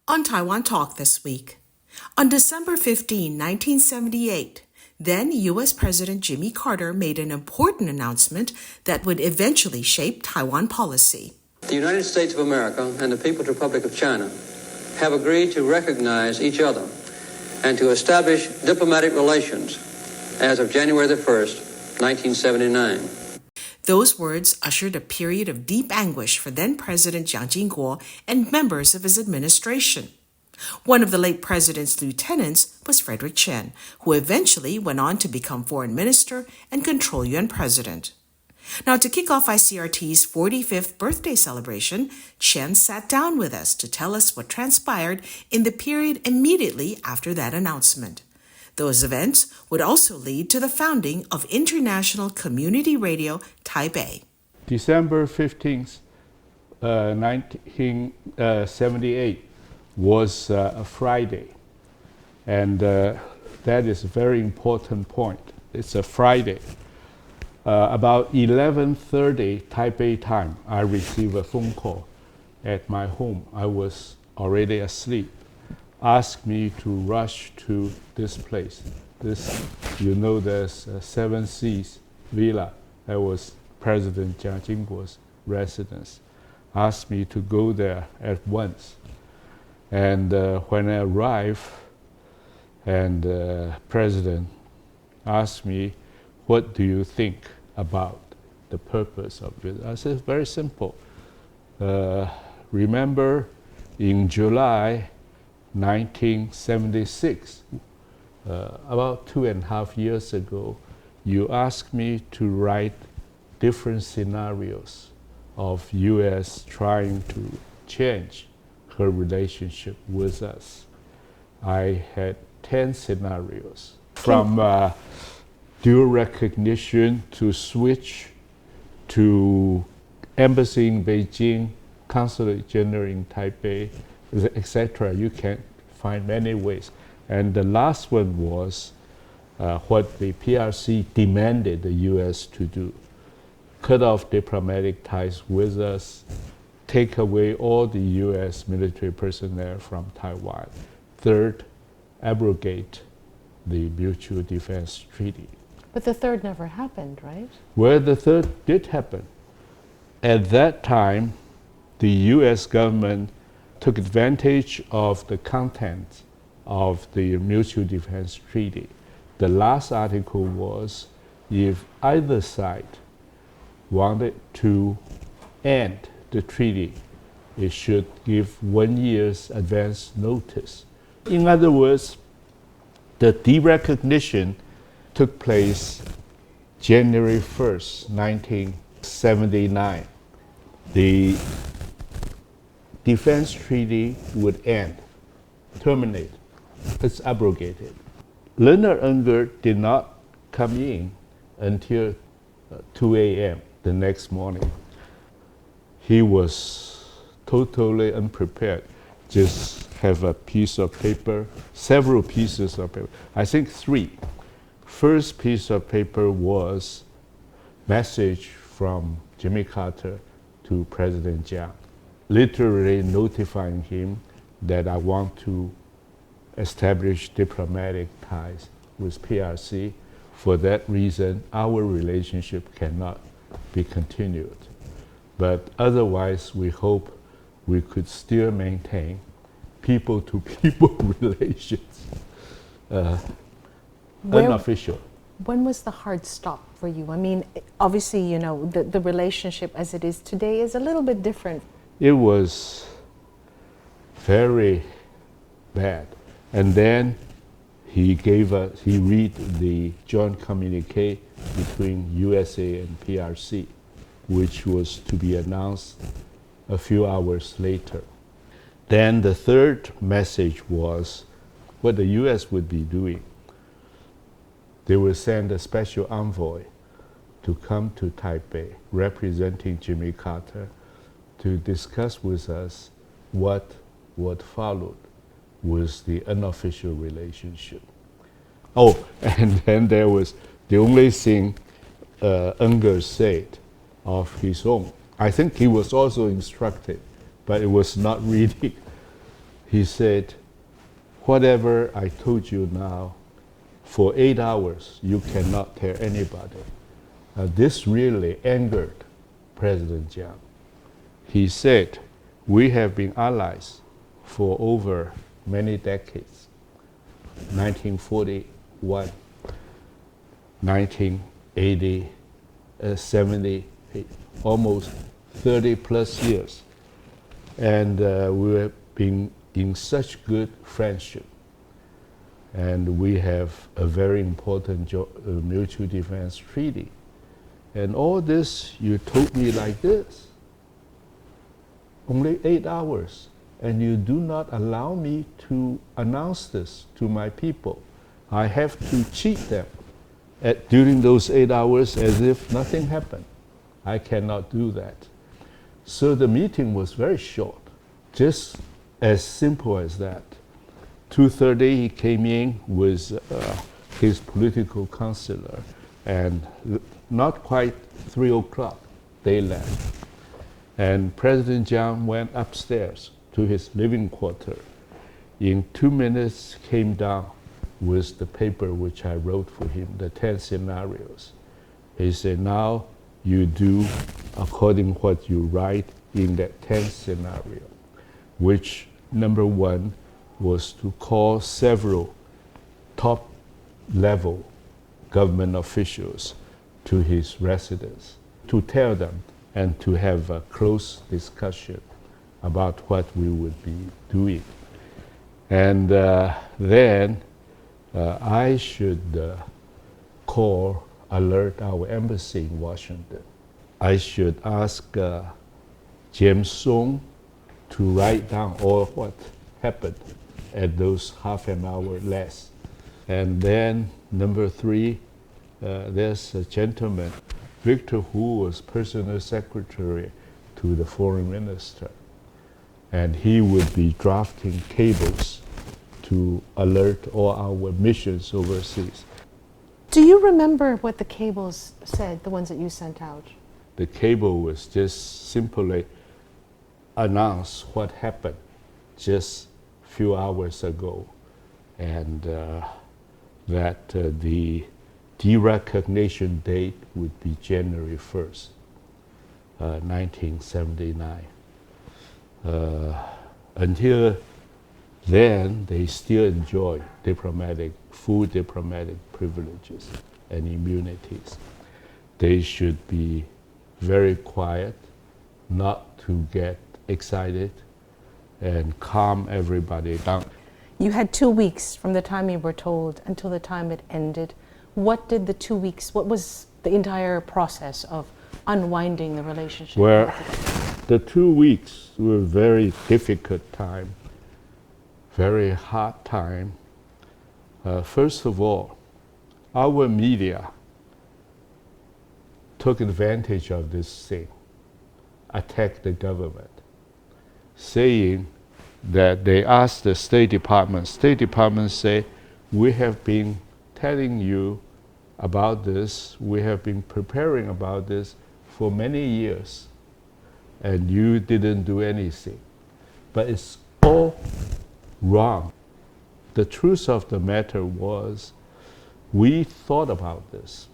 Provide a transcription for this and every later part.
On Taiwan Talk this week. On December 15, 1978, then U.S. President Jimmy Carter made an important announcement that would eventually shape Taiwan policy. The United States of America and the People's Republic of China have agreed to recognize each other and to establish diplomatic relations as of January the 1st, 1979. Those words ushered a period of deep anguish for then-President Jiang Jingguo and members of his administration. One of the late president's lieutenants was Fredrick Chien, who eventually went on to become Foreign Minister and control Yuan president. Now, to kick off ICRT's 45th birthday celebration, Chien sat down with us to tell us what transpired in the period immediately after that announcement. Those events would also lead to the founding of International Community Radio Taipei. December 15th, 1978 was a Friday, and that is a very important point. It's a Friday. About 11:30 Taipei time, I received a phone call at my home. I was already asleep. Asked me to rush to this place. There's a Seven Seas Villa. That was President Jiang Jingguo's residence. Asked me to go there at once. And when I arrived, and President asked me, "What do you think about the purpose of it?" I said, very simple. Remember in July 1976, about 2.5 years ago, you asked me to write different scenarios of U.S. trying to change her relationship with us. I had 10 scenarios, from dual recognition to switch to embassy in Beijing, consulate general in Taipei, etc. You can find many ways. And the last one was what the PRC demanded the U.S. to do: cut off diplomatic ties with us, take away all the U.S. military personnel from Taiwan. Third, abrogate the Mutual Defense Treaty. But the third never happened, right? Well, the third did happen. At that time, the U.S. government took advantage of the content of the Mutual Defense Treaty. The last article was, if either side wanted to end the treaty, it should give 1 year's advance notice. In other words, the derecognition took place January 1st, 1979. The defense treaty would end, terminate. It's abrogated. Leonard Unger did not come in until 2 a.m. the next morning. He was totally unprepared. Just have a piece of paper, several pieces of paper. I think 3. First piece of paper was message from Jimmy Carter to President Jiang, literally notifying him that I want to establish diplomatic ties with PRC. For that reason, our relationship cannot be continued. But otherwise, we hope we could still maintain people-to-people relations, unofficial. When was the hard stop for you? I mean, obviously, you know, the relationship as it is today is a little bit different. It was very bad. And then he read the joint communique between USA and PRC, which was to be announced a few hours later. Then the third message was what the US would be doing. They will send a special envoy to come to Taipei, representing Jimmy Carter, to discuss with us what followed with the unofficial relationship. Oh, and then there was the only thing Unger said of his own. I think he was also instructed, but it was not really He said, whatever I told you now, for 8 hours, you cannot tell anybody. This really angered President Jiang. He said, we have been allies for over many decades. 1941, 1980, 70, almost 30 plus years. And we have been in such good friendship. And we have a very important mutual defense treaty. And all this, you told me like this. Only 8 hours. And you do not allow me to announce this to my people. I have to cheat them during those 8 hours as if nothing happened. I cannot do that. So the meeting was very short, just as simple as that. 2:30 he came in with his political counselor, and not quite 3 o'clock they left. And President Jiang went upstairs to his living quarter. In 2 minutes came down with the paper which I wrote for him, the 10 scenarios. He said, now you do according what you write in that 10th scenario, which number 1 was to call several top-level government officials to his residence, to tell them and to have a close discussion about what we would be doing. And then I should alert our embassy in Washington. I should ask James Soong to write down all what happened at those half an hour less. And then number 3, there's a gentleman, Victor, who was personal secretary to the foreign minister. And he would be drafting cables to alert all our missions overseas. Do you remember what the cables said, the ones that you sent out? The cable was just simply announce what happened just a few hours ago, and that the derecognition date would be January 1st, 1979. Until then, they still enjoy full diplomatic privileges and immunities. They should be very quiet, not to get excited, and calm everybody down. You had 2 weeks from the time you were told until the time it ended. What did the 2 weeks, what was the entire process of unwinding the relationship? Well, the 2 weeks were a very difficult time, very hard time. First of all, our media took advantage of this thing, attacked the government, saying that they asked the State Department. State Department say, we have been telling you about this, we have been preparing about this for many years, and you didn't do anything. But it's all wrong. The truth of the matter was, we thought about this.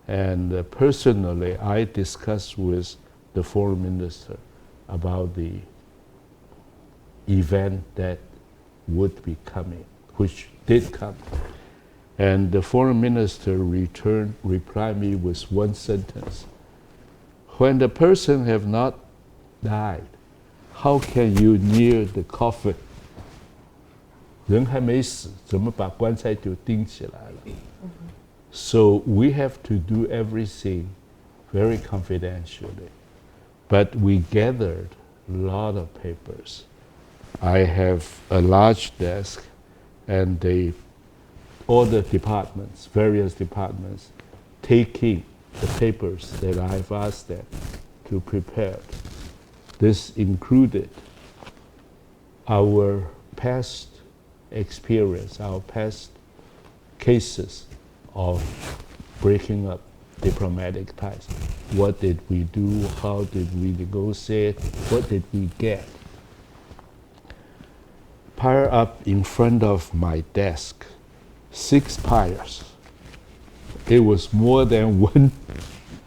And personally, I discussed with the foreign minister about the event that would be coming, which did come. And the foreign minister replied me with one sentence. When the person have not died, how can you near the coffin? 人还没死，怎么把棺材就钉起来了？ So we have to do everything very confidentially. But we gathered a lot of papers. I have a large desk, and all the departments, various departments, taking the papers that I've asked them to prepare. This included our past experience, our past cases of breaking up diplomatic ties. What did we do? How did we negotiate? What did we get? pile up in front of my desk, 6 piles. It was more than 1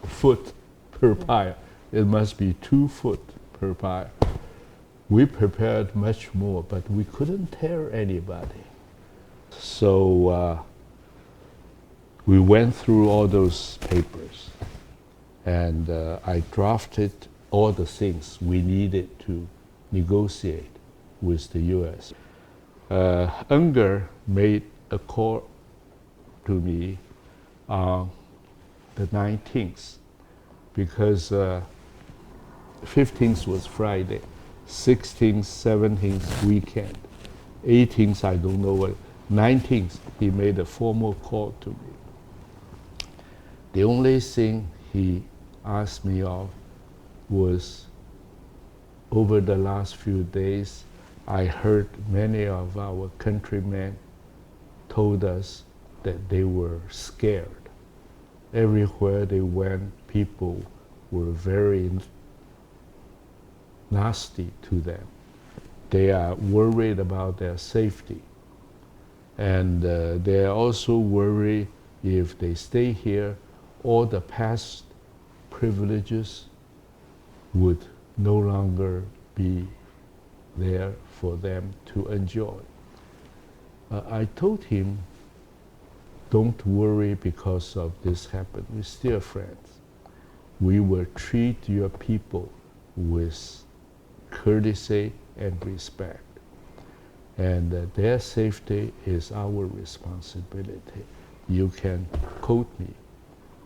foot per pile. It must be 2 foot per pile. We prepared much more, but we couldn't tell anybody. So we went through all those papers, and I drafted all the things we needed to negotiate with the U.S. Unger made a call to me on the 19th, because 15th was Friday, 16th, 17th, weekend, 18th, I don't know what, 19th, he made a formal call to me. The only thing he asked me of was, over the last few days, I heard many of our countrymen told us that they were scared. Everywhere they went, people were very nasty to them. They are worried about their safety. And they are also worried if they stay here, all the past privileges would no longer be there for them to enjoy. I told him, don't worry because of this happened. We're still friends. We will treat your people with courtesy and respect. And their safety is our responsibility. You can quote me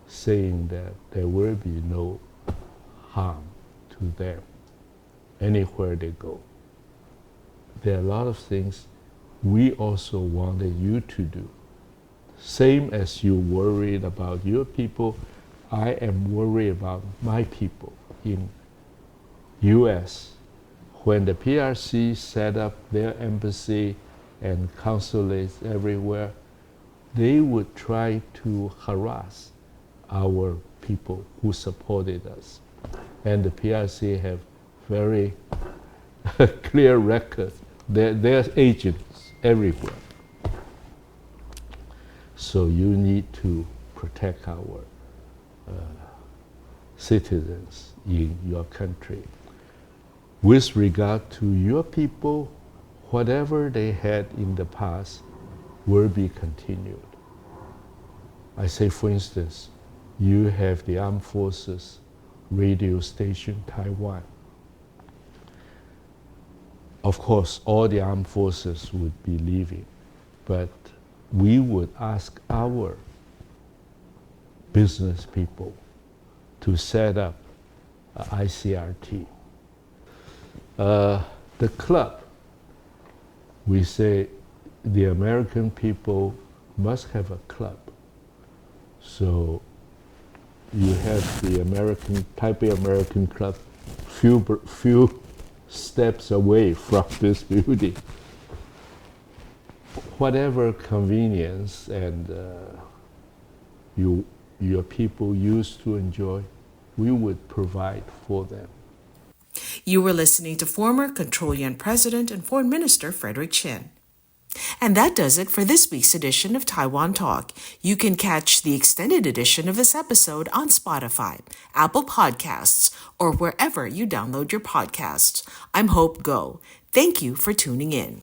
saying that there will be no harm to them anywhere they go. There are a lot of things we also wanted you to do. Same as you worried about your people, I am worried about my people in U.S. When the PRC set up their embassy and consulates everywhere, they would try to harass our people who supported us. And the PRC have very clear record. They're agents everywhere. So you need to protect our citizens in your country. With regard to your people, whatever they had in the past will be continued. I say, for instance, you have the Armed Forces radio station Taiwan. Of course, all the armed forces would be leaving, but we would ask our business people to set up ICRT. The club, we say the American people must have a club. So you have the Taipei American Club, few steps away from this building. Whatever convenience and your people used to enjoy, we would provide for them. You were listening to former Control Yuan President and Foreign Minister Fredrick Chien. And that does it for this week's edition of Taiwan Talk. You can catch the extended edition of this episode on Spotify, Apple Podcasts, or wherever you download your podcasts. I'm Hope Go. Thank you for tuning in.